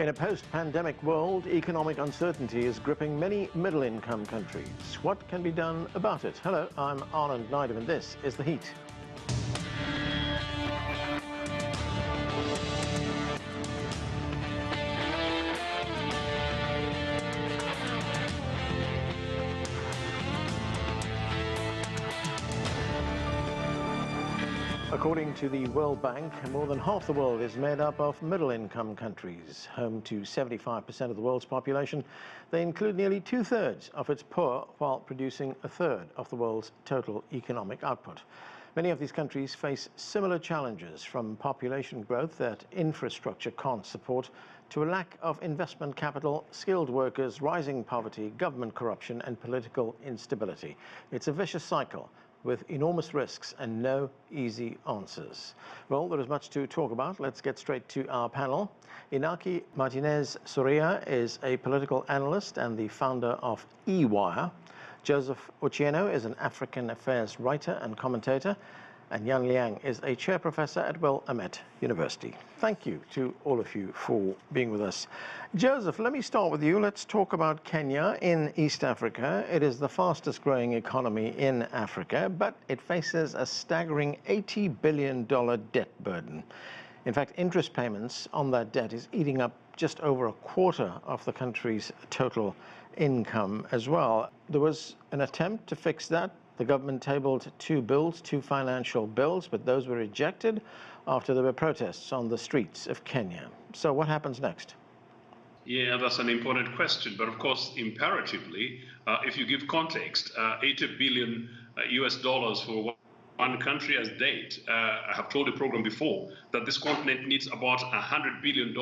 In a post-pandemic world, economic uncertainty is gripping many middle-income countries. What can be done about it? Hello, I'm Anand Naidu, and this is The Heat. According to the World Bank, more than half the world is made up of middle-income countries. Home to 75% of the world's population, they include nearly two-thirds of its poor, while producing a third of the world's total economic output. Many of these countries face similar challenges, from population growth that infrastructure can't support to a lack of investment capital, skilled workers, rising poverty, government corruption and political instability. It's a vicious cycle with enormous risks and no easy answers. Well, there is much to talk about. Let's get straight to our panel. Inaki Martinez Soria is a political analyst and the founder of eWire. Joseph Ochieno is an African affairs writer and commentator. And Liang is a chair professor at Willamette University. Thank you to all of you for being with us. Joseph, let me start with you. Let's talk about Kenya in East Africa. It is the fastest growing economy in Africa, but it faces a staggering $80 billion debt burden. In fact, interest payments on that debt is eating up just over a quarter of the country's total income as well. There was an attempt to fix that. The government tabled two financial bills, but those were rejected after there were protests on the streets of Kenya. So what happens next? Yeah, that's an important question. But of course, imperatively, if you give context, $80 billion US dollars for one country as debt. I have told the program before that this continent needs about $100 billion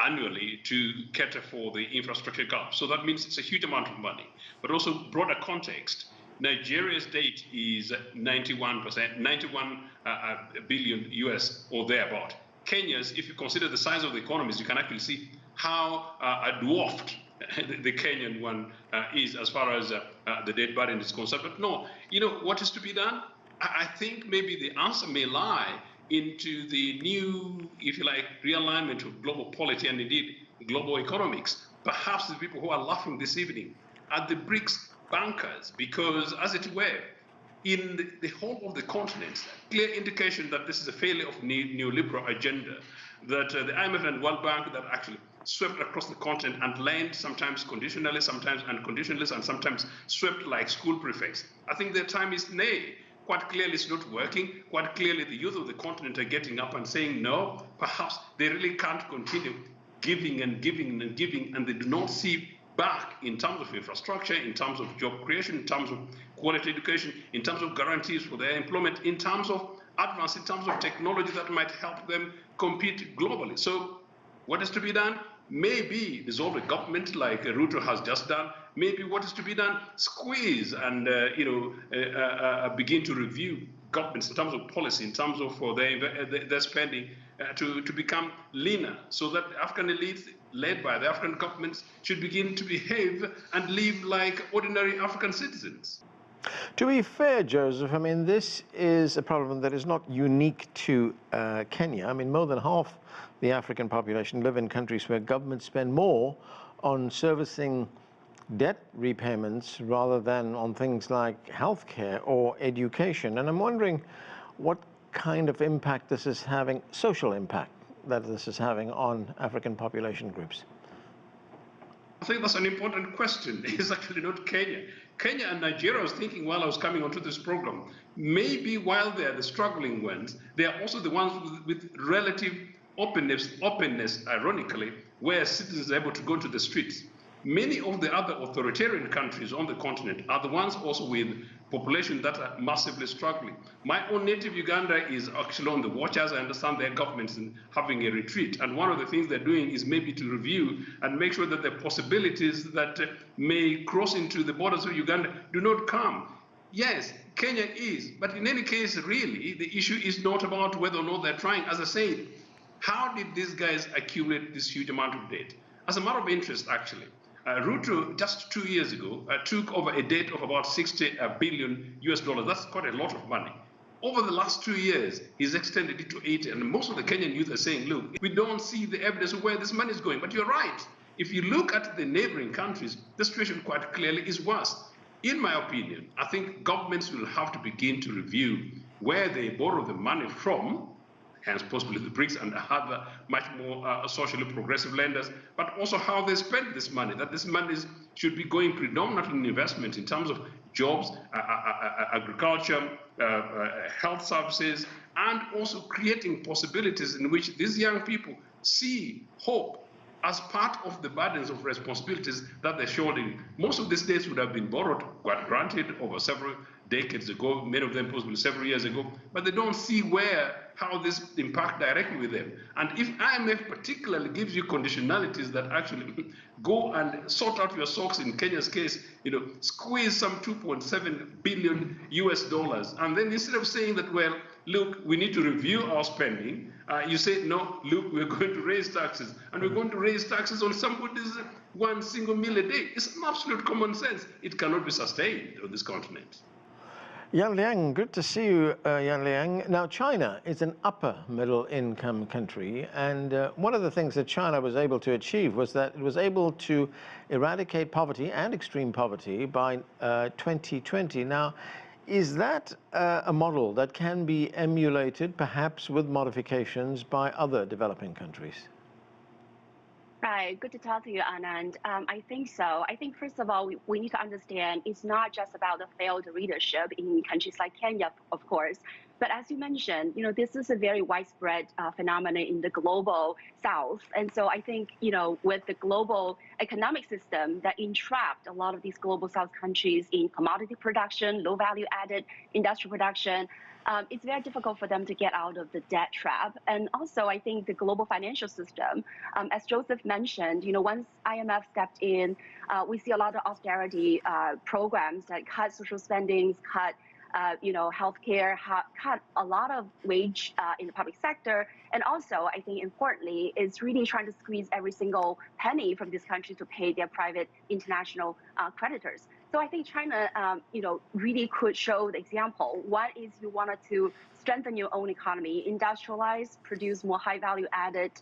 annually to cater for the infrastructure gap. So that means it's a huge amount of money. But also broader context, Nigeria's debt is 91 billion US or thereabout. Kenya's, if you consider the size of the economies, you can actually see how dwarfed the Kenyan one is as far as the debt burden is concerned. But no, you know what is to be done? I think maybe the answer may lie into the new, if you like, realignment of global polity and indeed global economics. Perhaps the people who are laughing this evening at the BRICS bankers, because as it were, in the whole of the continent, clear indication that this is a failure of neoliberal agenda, that the IMF and World Bank that actually swept across the continent and lent sometimes conditionally, sometimes unconditionally, and sometimes swept like school prefects. I think their time is nay. Quite clearly it's not working. Quite clearly the youth of the continent are getting up and saying no, perhaps they really can't continue giving and giving and giving, and they do not see back in terms of infrastructure, in terms of job creation, in terms of quality education, in terms of guarantees for their employment, in terms of advance, in terms of technology that might help them compete globally. So what is to be done? Maybe dissolve a government like Ruto has just done. Maybe what is to be done? Squeeze and begin to review governments in terms of policy, in terms of their spending to become leaner, so that African elites led by the African governments should begin to behave and live like ordinary African citizens. To be fair, Joseph, I mean, this is a problem that is not unique to Kenya. I mean, more than half the African population live in countries where governments spend more on servicing debt repayments rather than on things like healthcare or education. And I'm wondering what kind of impact this is having, social impact that this is having on African population groups. I think that's an important question. It's actually not Kenya. Kenya and Nigeria, I was thinking while I was coming onto this program, maybe while they're the struggling ones, they are also the ones with relative openness, ironically, where citizens are able to go to the streets. Many of the other authoritarian countries on the continent are the ones also with population that are massively struggling. My own native Uganda is actually on the watch, as I understand their government's having a retreat. And one of the things they're doing is maybe to review and make sure that the possibilities that may cross into the borders of Uganda do not come. Yes, Kenya is, but in any case, really, the issue is not about whether or not they're trying. As I said, how did these guys accumulate this huge amount of debt? As a matter of interest, actually, Ruto, just 2 years ago, took over a debt of about 60 billion US dollars. That's quite a lot of money. Over the last 2 years, he's extended it to 80, and most of the Kenyan youth are saying, look, we don't see the evidence of where this money is going. But you're right. If you look at the neighboring countries, the situation quite clearly is worse. In my opinion, I think governments will have to begin to review where they borrow the money from, hence possibly the BRICS and other much more socially progressive lenders, but also how they spend this money, that this money should be going predominantly in investment in terms of jobs, agriculture, health services, and also creating possibilities in which these young people see hope as part of the burdens of responsibilities that they're shouldering. Most of these debts would have been borrowed, quite granted, over several decades ago, many of them possibly several years ago, but they don't see how this impact directly with them. And if IMF particularly gives you conditionalities that actually go and sort out your socks, in Kenya's case, squeeze some 2.7 billion US dollars, and then instead of saying that, well, look, we need to review our spending, you say, no, look, we're going to raise taxes, and we're going to raise taxes on somebody's 1 single meal a day. It's an absolute common sense. It cannot be sustained on this continent. Yan Liang, good to see you, Yan Liang. Now, China is an upper middle income country, and one of the things that China was able to achieve was that it was able to eradicate poverty and extreme poverty by 2020. Now, is that a model that can be emulated, perhaps with modifications, by other developing countries? Right. Good to talk to you, Anand. I think so. I think, first of all, we need to understand it's not just about the failed leadership in countries like Kenya, of course. But as you mentioned, this is a very widespread phenomenon in the global South. And so I think, with the global economic system that entrapped a lot of these global South countries in commodity production, low value added industrial production, it's very difficult for them to get out of the debt trap. And also, I think the global financial system, as Joseph mentioned, once IMF stepped in, we see a lot of austerity programs that cut social spendings, cut healthcare, cut a lot of wage in the public sector. And also, I think importantly, is really trying to squeeze every single penny from this country to pay their private international creditors. So I think China, really could show the example. What is you wanted to strengthen your own economy, industrialize, produce more high value added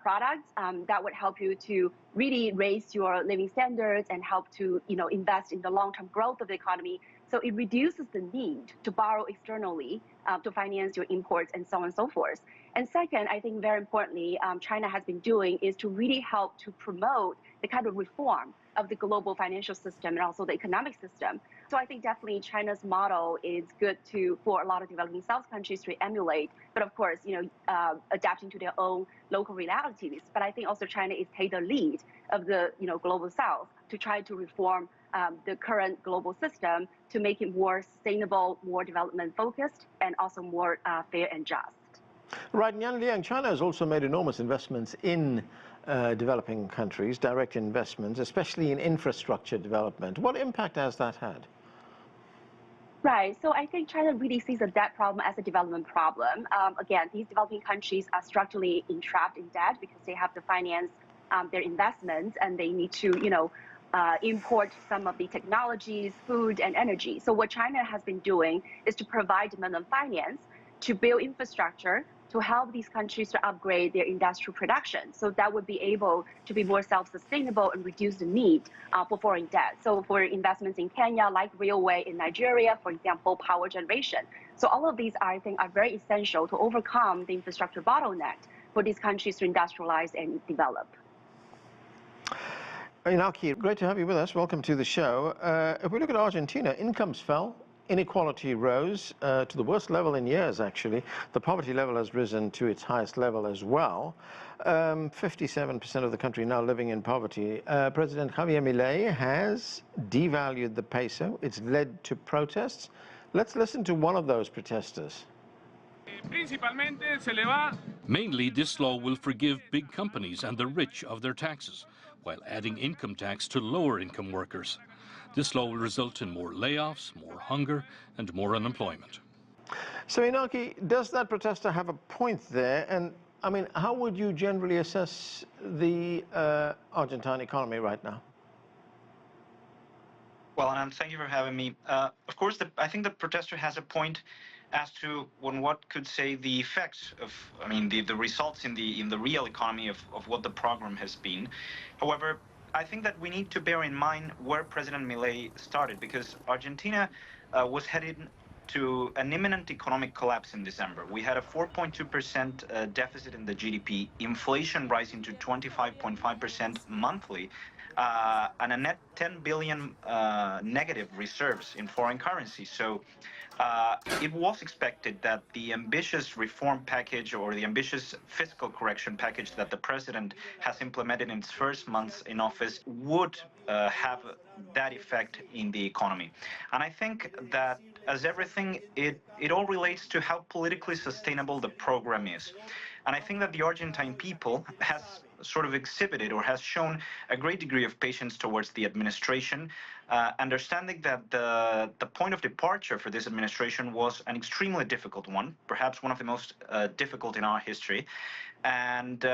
products that would help you to really raise your living standards and help to, invest in the long-term growth of the economy. So it reduces the need to borrow externally to finance your imports and so on and so forth. And second, I think very importantly, China has been doing is to really help to promote the kind of reform of the global financial system and also the economic system. So I think definitely China's model is good for a lot of developing South countries to emulate, but of course, adapting to their own local realities. But I think also China is taking the lead of the global South to try to reform the current global system to make it more sustainable, more development focused, and also more fair and just. Right, Yan Liang, China has also made enormous investments in developing countries, direct investments, especially in infrastructure development. What impact has that had? Right. So I think China really sees the debt problem as a development problem. Again, these developing countries are structurally entrapped in debt because they have to finance their investments and they need to, import some of the technologies, food, and energy. So what China has been doing is to provide development finance to build infrastructure to help these countries to upgrade their industrial production. So that would be able to be more self-sustainable and reduce the need for foreign debt. So for investments in Kenya, like railway in Nigeria, for example, power generation. So all of these, I think, are very essential to overcome the infrastructure bottleneck for these countries to industrialize and develop. Inaki, great to have you with us. Welcome to the show. If we look at Argentina, incomes fell. Inequality rose to the worst level in years, actually. The poverty level has risen to its highest level as well. 57% of the country now living in poverty. President Javier Milei has devalued the peso. It's led to protests. Let's listen to one of those protesters. Mainly, this law will forgive big companies and the rich of their taxes, while adding income tax to lower-income workers. This law will result in more layoffs, more hunger, and more unemployment. So, Inaki, does that protester have a point there? And, I mean, how would you generally assess the Argentine economy right now? Well, and thank you for having me. Of course, I think the protester has a point. as to what could say the effects of, I mean, the results in the real economy of what the program has been. However, I think that we need to bear in mind where President Milei started, because Argentina was heading to an imminent economic collapse in December. We had a 4.2% deficit in the GDP, inflation rising to 25.5% monthly, and a net 10 billion negative reserves in foreign currency. So it was expected that the ambitious reform package or the ambitious fiscal correction package that the president has implemented in its first months in office would have that effect in the economy. And I think that, as everything, it all relates to how politically sustainable the program is. And I think that the Argentine people has sort of exhibited or has shown a great degree of patience towards the administration, understanding that the point of departure for this administration was an extremely difficult one, perhaps one of the most difficult in our history. And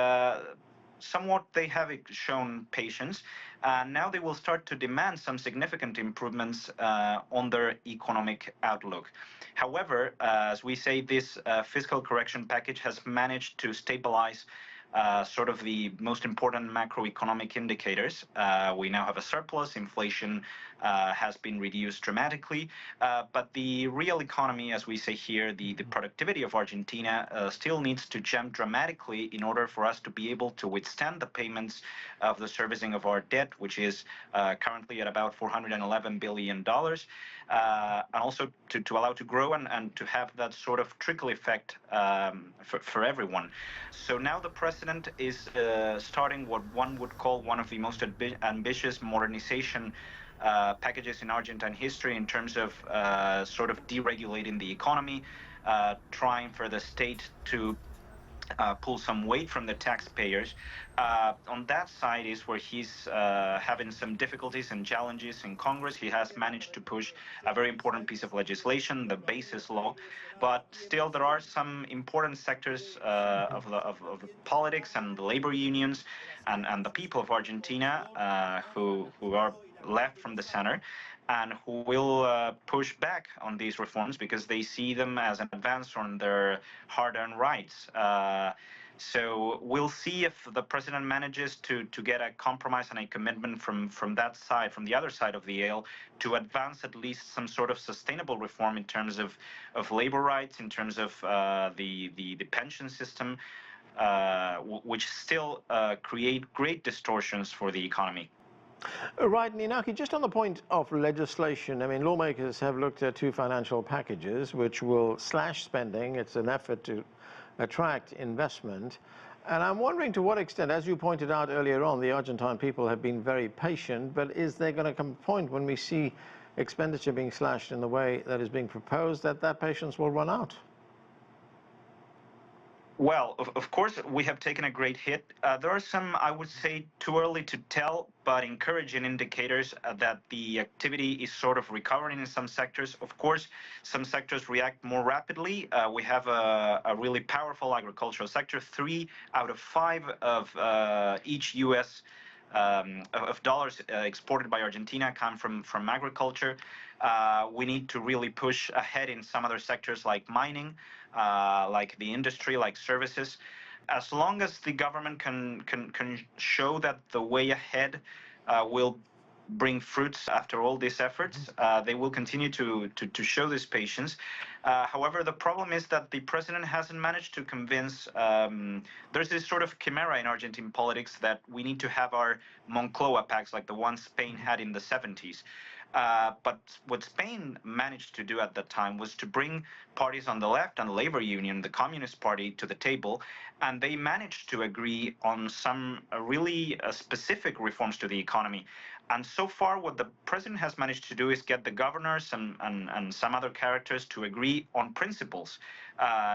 somewhat they have shown patience. Now they will start to demand some significant improvements on their economic outlook. However, as we say, this fiscal correction package has managed to stabilize sort of the most important macroeconomic indicators. We now have a surplus. Inflation has been reduced dramatically, but the real economy, as we say here, the productivity of Argentina still needs to jump dramatically in order for us to be able to withstand the payments of the servicing of our debt, which is currently at about $411 billion, and also to allow to grow and to have that sort of trickle effect for everyone. So now the president is starting what one would call one of the most ambitious modernization packages in Argentine history, in terms of sort of deregulating the economy, trying for the state to pull some weight from the taxpayers. On that side is where he's having some difficulties and challenges in Congress. He has managed to push a very important piece of legislation, the basis law, but still there are some important sectors of politics and the labor unions and the people of Argentina who are left from the center, and who will push back on these reforms because they see them as an advance on their hard-earned rights. So we'll see if the president manages to get a compromise and a commitment from that side, from the other side of the aisle, to advance at least some sort of sustainable reform in terms of labor rights, in terms of the pension system, which still create great distortions for the economy. Right, Inaki, just on the point of legislation, I mean, lawmakers have looked at two financial packages which will slash spending. It's an effort to attract investment. And I'm wondering to what extent, as you pointed out earlier on, the Argentine people have been very patient, but is there going to come a point when we see expenditure being slashed in the way that is being proposed that patience will run out? Well, of course, we have taken a great hit. There are some, I would say, too early to tell, but encouraging indicators that the activity is sort of recovering in some sectors. Of course, some sectors react more rapidly. We have a really powerful agricultural sector. 3 out of 5 of each U.S. Of dollars exported by Argentina come from agriculture. We need to really push ahead in some other sectors like mining, like the industry, like services. As long as the government can show that the way ahead will bring fruits after all these efforts, they will continue to show this patience. However, the problem is that the president hasn't managed to convince. There's this sort of chimera in Argentine politics that we need to have our Moncloa pacts like the ones Spain had in the 70s. But what Spain managed to do at that time was to bring parties on the left and the labor union, the Communist Party, to the table, and they managed to agree on some really specific reforms to the economy. And so far, what the president has managed to do is get the governors and some other characters to agree on principles,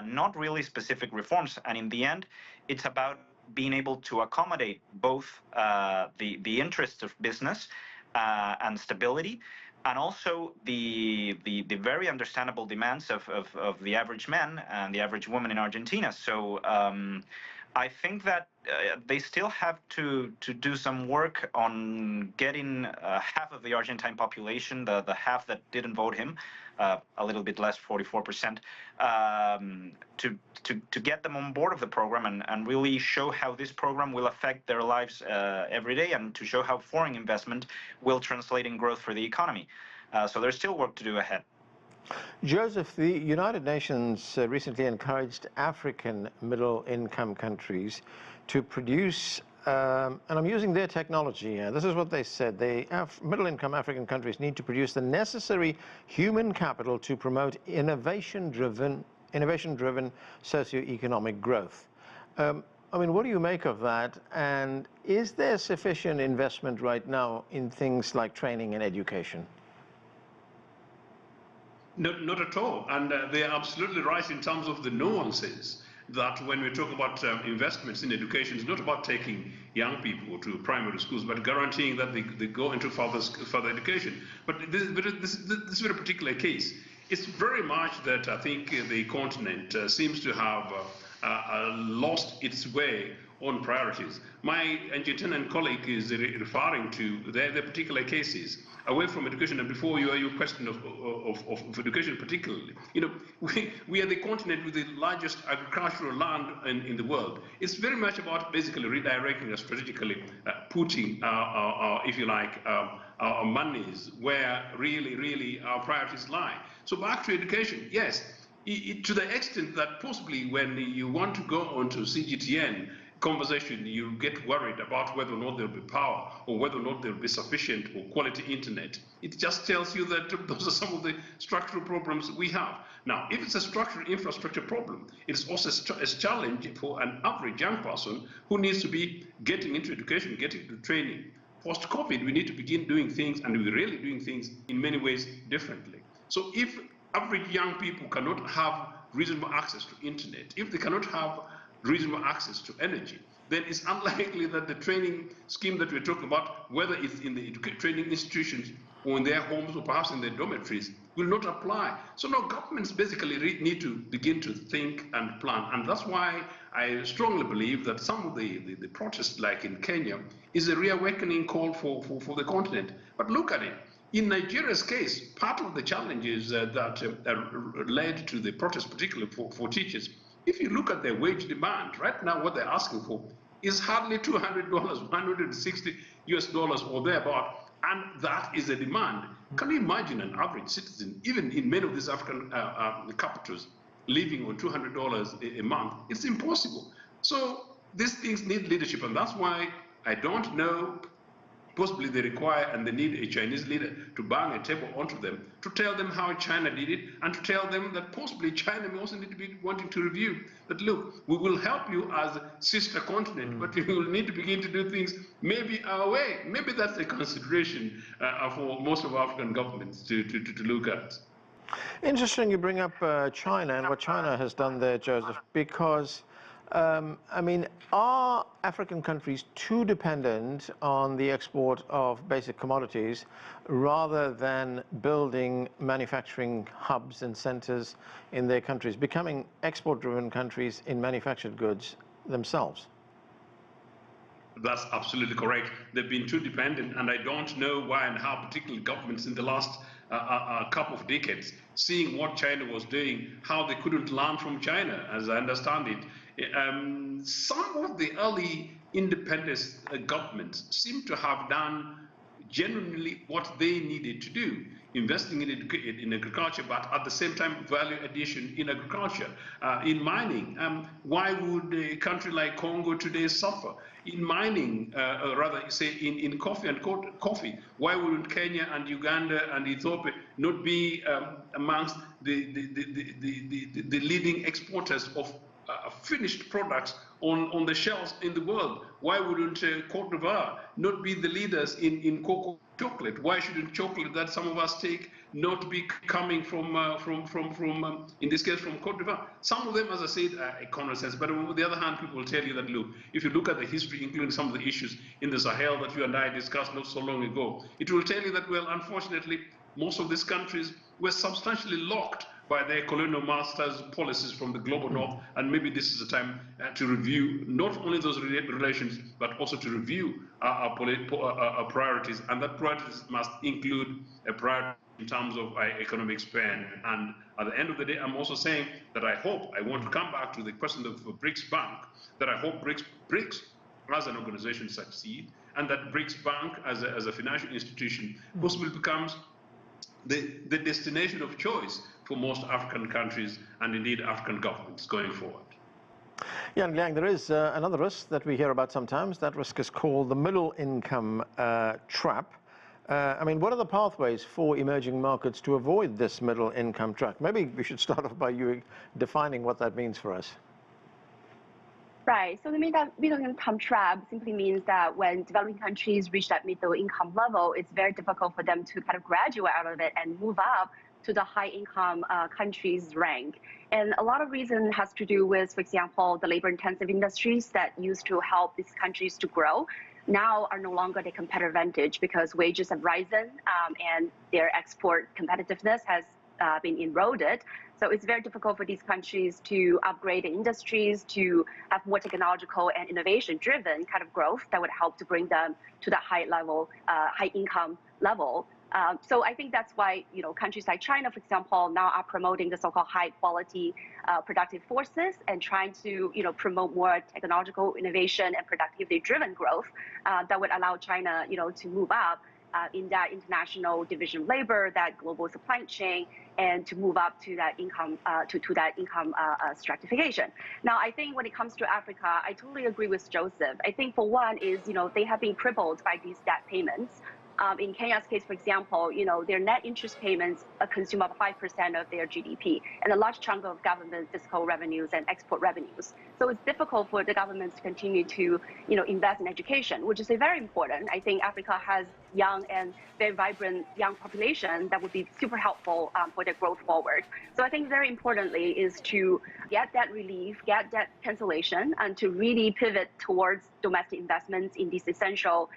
not really specific reforms. And in the end, it's about being able to accommodate both the interests of business and stability, and also the very understandable demands of the average man and the average woman in Argentina. So I think that they still have to do some work on getting half of the Argentine population, the half that didn't vote him, a little bit less, 44%, to get them on board of the program and really show how this program will affect their lives every day, and to show how foreign investment will translate in growth for the economy. So there's still work to do ahead. Joseph, the United Nations recently encouraged African middle-income countries to produce, and I'm using their technology here, this is what they said, middle-income African countries need to produce the necessary human capital to promote innovation-driven socio-economic growth. I mean, what do you make of that? And is there sufficient investment right now in things like training and education? Not at all, and they are absolutely right in terms of the nuances that when we talk about investments in education, it's not about taking young people to primary schools, but guaranteeing that they go into further education. But this very particular case, it's very much that I think the continent seems to have lost its way on priorities. My Argentinian colleague is referring to their particular cases away from education, and before your question of education particularly. You know, we are the continent with the largest agricultural land in the world. It's very much about basically redirecting and strategically putting our, if you like, our monies where really our priorities lie. So back to education, yes, to the extent that possibly when you want to go onto CGTN conversation, you get worried about whether or not there'll be power or whether or not there'll be sufficient or quality internet. It just tells you that those are some of the structural problems we have. Now, if it's a structural infrastructure problem, it's also a challenge for an average young person who needs to be getting into education, getting into training. Post-COVID, we need to begin doing things, and we're really doing things in many ways differently. So if average young people cannot have reasonable access to internet, if they cannot have reasonable access to energy, then it's unlikely that the training scheme that we're talking about, whether it's in the training institutions or in their homes or perhaps in their dormitories, will not apply. So now governments basically need to begin to think and plan. And that's why I strongly believe that some of the protests like in Kenya is a reawakening call for the continent. But look at it. In Nigeria's case, part of the challenges that led to the protests, particularly for teachers, if you look at their wage demand, right now what they're asking for is hardly $200, $160 or thereabout, and that is a demand. Can you imagine an average citizen, even in many of these African capitals, living on $200 a month? It's impossible. So these things need leadership, and that's why I don't know, possibly they require and they need a Chinese leader to bang a table onto them, to tell them how China did it, and to tell them that possibly China may also need to be wanting to review that, look, we will help you as a sister continent, but we will need to begin to do things maybe our way. Maybe that's a consideration for most of African governments to look at. Interesting you bring up China and what China has done there, Joseph, because I mean, are African countries too dependent on the export of basic commodities rather than building manufacturing hubs and centers in their countries, becoming export-driven countries in manufactured goods themselves? That's absolutely correct. They've been too dependent, and I don't know why and how particularly governments in the last couple of decades, seeing what China was doing, how they couldn't learn from China, as I understand it. Some of the early independent governments seem to have done genuinely what they needed to do, investing in agriculture, but at the same time value addition in agriculture, in mining. Why would a country like Congo today suffer in mining, rather say in coffee? Why wouldn't Kenya and Uganda and Ethiopia not be amongst the leading exporters of finished products on the shelves in the world? Why wouldn't Cote d'Ivoire not be the leaders in cocoa chocolate? Why shouldn't chocolate that some of us take not be coming from in this case, from Cote d'Ivoire? Some of them, as I said, are economic sense, but on the other hand, people will tell you that, look, if you look at the history, including some of the issues in the Sahel that you and I discussed not so long ago, it will tell you that, well, unfortunately, most of these countries were substantially locked by their colonial masters' policies from the global north, and maybe this is a time to review not only those relations, but also to review our priorities, and that priorities must include a priority in terms of economic spend. And at the end of the day, I'm also saying that I want to come back to the question of BRICS Bank, that I hope BRICS as an organization succeed, and that BRICS Bank as a financial institution possibly becomes the destination of choice for most African countries and indeed African governments going forward. Yeah, and Liang, there is another risk that we hear about sometimes. That risk is called the middle income trap. I mean, what are the pathways for emerging markets to avoid this middle income trap? Maybe we should start off by you defining what that means for us. Right. So the middle income trap simply means that when developing countries reach that middle income level, it's very difficult for them to kind of graduate out of it and move up to the high income countries rank. And a lot of reason has to do with, for example, the labor intensive industries that used to help these countries to grow now are no longer their competitive advantage because wages have risen and their export competitiveness has been eroded. So it's very difficult for these countries to upgrade the industries, to have more technological and innovation-driven kind of growth that would help to bring them to that high level, high income level. So I think that's why countries like China, for example, now are promoting the so-called high-quality productive forces and trying to promote more technological innovation and productivity-driven growth that would allow China to move up in that international division of labor, that global supply chain, and to move up to that income stratification. Now, I think when it comes to Africa, I totally agree with Joseph. I think for one is they have been crippled by these debt payments. In Kenya's case, for example, their net interest payments consume about 5% of their GDP, and a large chunk of government fiscal revenues and export revenues. So it's difficult for the governments to continue to, invest in education, which is very important. I think Africa has young and very vibrant young population that would be super helpful for their growth forward. So I think very importantly is to get that relief, get that cancellation, and to really pivot towards domestic investments in these essential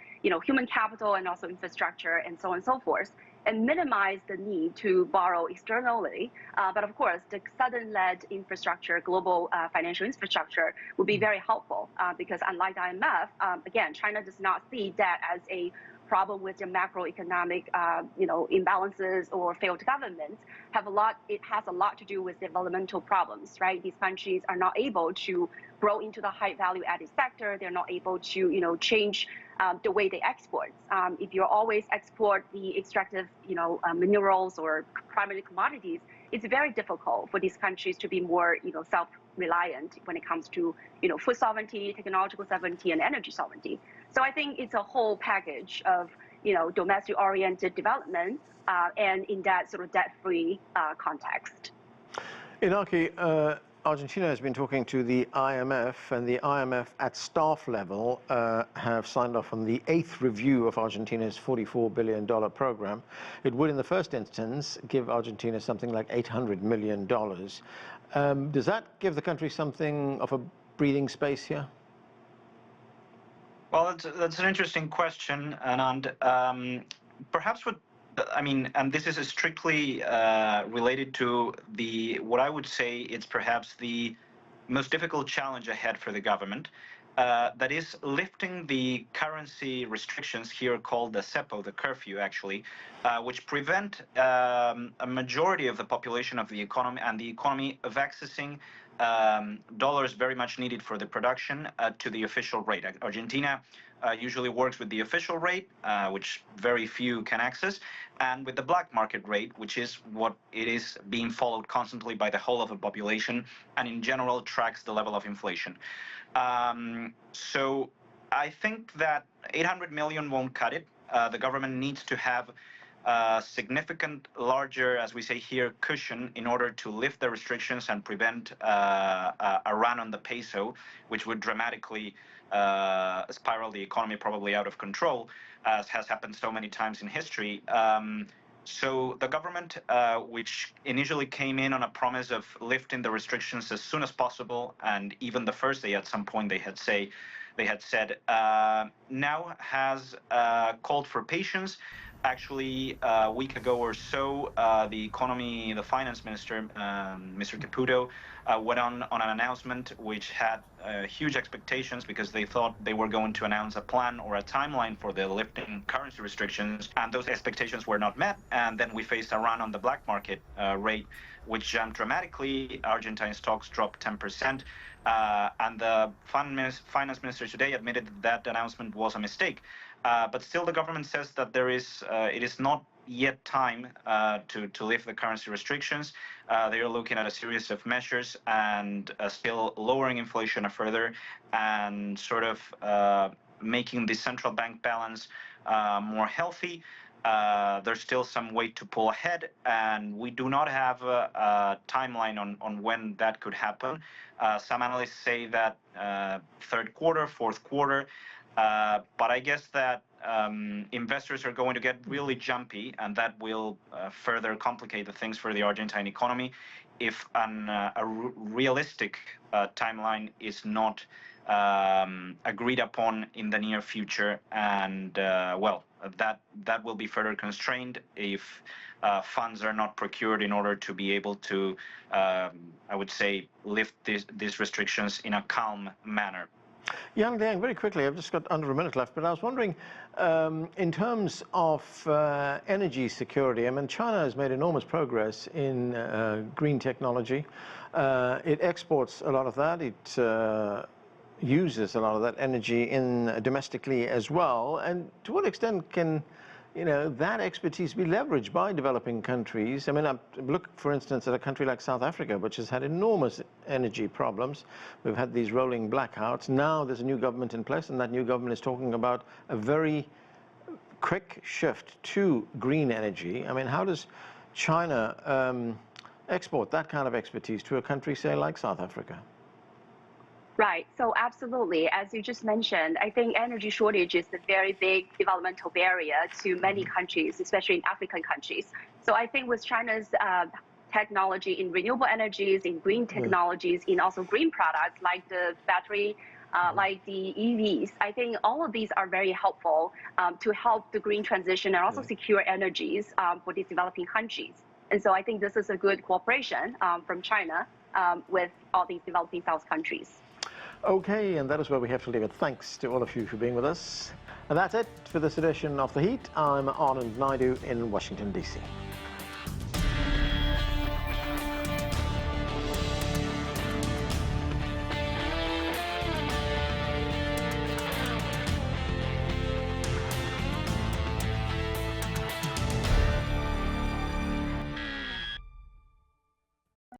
human capital and also infrastructure and so on and so forth, and minimize the need to borrow externally. But of course, the Southern-led infrastructure, global financial infrastructure would be very helpful because unlike the IMF, again, China does not see that as a problem with the macroeconomic, imbalances or failed governments. It has a lot to do with developmental problems, right? These countries are not able to grow into the high value-added sector. They're not able to, change the way they export. If you always export the extractive, minerals or primary commodities, it's very difficult for these countries to be more, self-reliant when it comes to, food sovereignty, technological sovereignty, and energy sovereignty. So I think it's a whole package of, domestic-oriented development and in that sort of debt-free context. Inaki, Argentina has been talking to the IMF, and the IMF at staff level have signed off on the 8th review of Argentina's $44 billion program. It would, in the first instance, give Argentina something like $800 million. Does that give the country something of a breathing space here? Well, that's an interesting question, and perhaps and this is strictly related to what I would say it's perhaps the most difficult challenge ahead for the government. That is lifting the currency restrictions here called the cepo, the curfew actually, which prevent a majority of the population of the economy and the economy of accessing dollars very much needed for the production to the official rate. Argentina usually works with the official rate, which very few can access, and with the black market rate, which is what it is being followed constantly by the whole of the population, and in general tracks the level of inflation. So I think that 800 million won't cut it. The government needs to have a significant larger, as we say here, cushion in order to lift the restrictions and prevent a run on the peso, which would dramatically spiral the economy probably out of control, as has happened so many times in history. So the government, which initially came in on a promise of lifting the restrictions as soon as possible, and even the first day at some point they had said, now has called for patience Actually, a week ago or so, the finance minister, Mr. Caputo, went on an announcement which had huge expectations because they thought they were going to announce a plan or a timeline for the lifting currency restrictions, and those expectations were not met. And then we faced a run on the black market rate, which jumped dramatically. Argentine stocks dropped 10%. And the finance minister today admitted that announcement was a mistake. But still, the government says that it is not yet time to lift the currency restrictions. They are looking at a series of measures and still lowering inflation further and sort of making the central bank balance more healthy. There's still some way to pull ahead, and we do not have a timeline on when that could happen. Some analysts say that third quarter, fourth quarter, but I guess that investors are going to get really jumpy, and that will further complicate the things for the Argentine economy if a realistic timeline is not agreed upon in the near future. And well, that will be further constrained if funds are not procured in order to be able to, I would say, lift these restrictions in a calm manner. Liang, very quickly, I've just got under a minute left, but I was wondering, in terms of energy security, I mean, China has made enormous progress in green technology. It exports a lot of that. It uses a lot of that energy domestically as well. And to what extent can that expertise be leveraged by developing countries? I mean, look, for instance, at a country like South Africa, which has had enormous energy problems. We've had these rolling blackouts. Now there's a new government in place, and that new government is talking about a very quick shift to green energy. I mean, how does China export that kind of expertise to a country, say, like South Africa? Right. So absolutely. As you just mentioned, I think energy shortage is a very big developmental barrier to many countries, especially in African countries. So I think with China's technology in renewable energies, in green technologies, in also green products like the battery, like the EVs, I think all of these are very helpful to help the green transition and also secure energies for these developing countries. And so I think this is a good cooperation from China with all these developing South countries. Okay, and that is where we have to leave it. Thanks to all of you for being with us. And that's it for this edition of The Heat. I'm Anand Naidu in Washington, D.C.